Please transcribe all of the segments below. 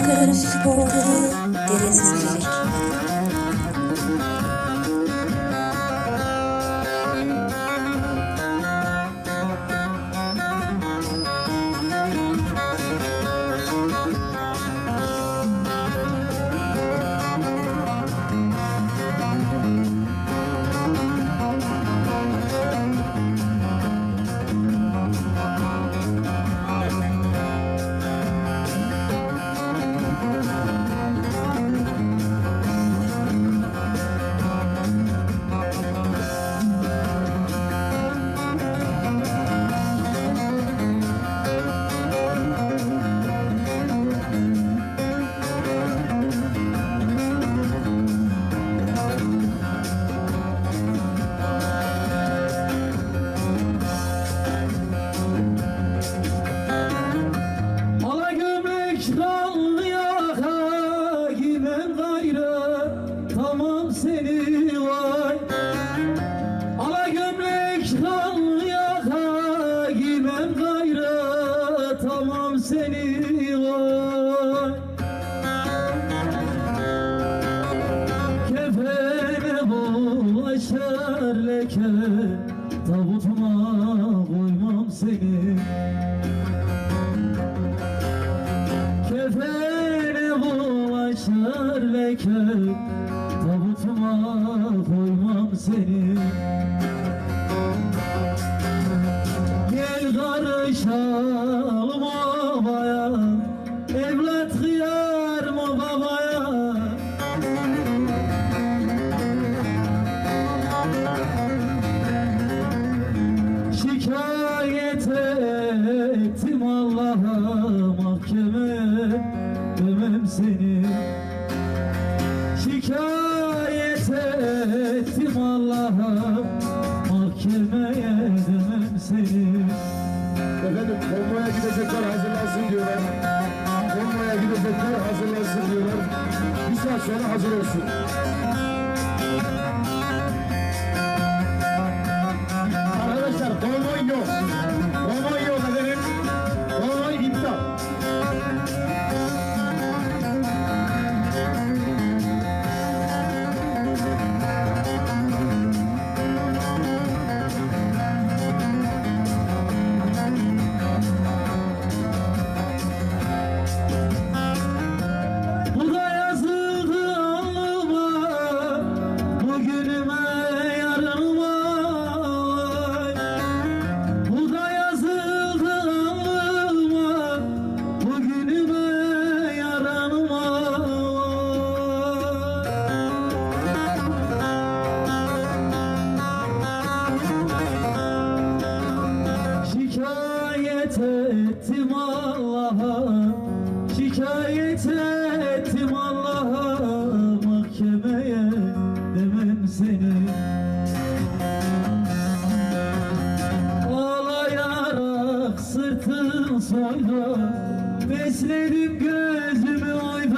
Ankara'nın sporları Deniz Çelik. Tamam seni vay, ala gömlek al yaka, giymem gayrı. Tamam seni vay, kefene bulaşır leke, tabutuma koymam seni. Kefene bulaşır leke, tabutuma koymam seni. Gel karışalım obaya, evlat kıyar mı babaya? Şikayet ettim Allah'a, mahkemeye dömem seni. Şikayet ettim Allah'a, mahkemeye demem seni. Efendim konvoya gidecekler hazırlansın diyorlar. Konvoya gidecekler hazırlansın diyorlar. Bir saat sonra hazır olsun. Arkadaşlar konvoy yok. Konvoy yok efendim. Konvoy iptal. Şikayet ettim Allah'a, şikayet ettim Allah'a, mahkemeye demem seni. Ağlayarak sırtın soydu, besledim gözümü oydu.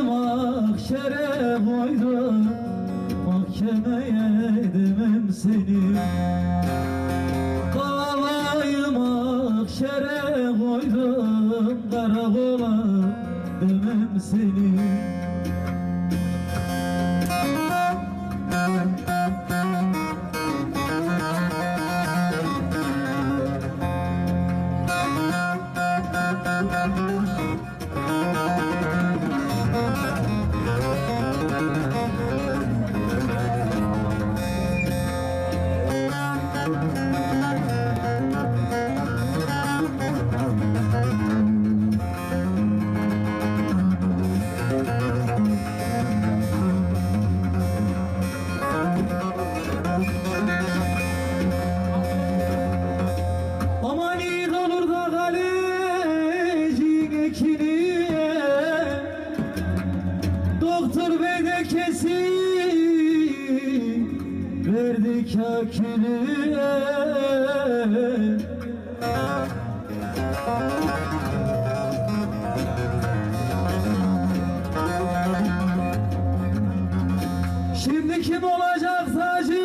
Mahşere koydum, mahkemeye demem seni. Davayı mahşere koydum, karakola demem seni. Aman iyi olur da kalecin ekiniye, doktor bey de kesin verdik hakiliye. Şimdi kim olacak sacı?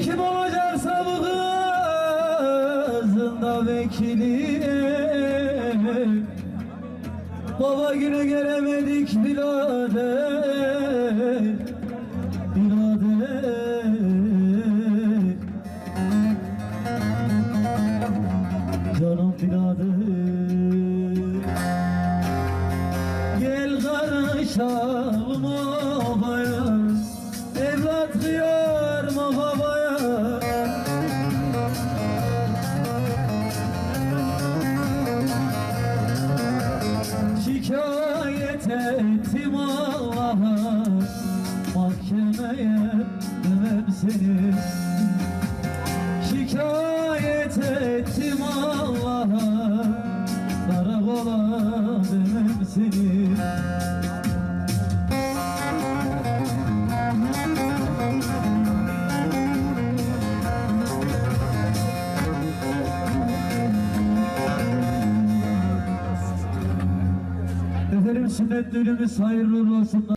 kim olacaksa bu kızın da vekili. Baba günü gelemedik birader, birader. Canım birader, gel karışalım obaya, evlat kıyar mı babaya? Şikayet ettim Allah'a, mahkemeye demem seni. Şikayet ettim Allah'a, karakola demem seni. Efendim sünnet düğünümüz hayırlı uğurlu olsun.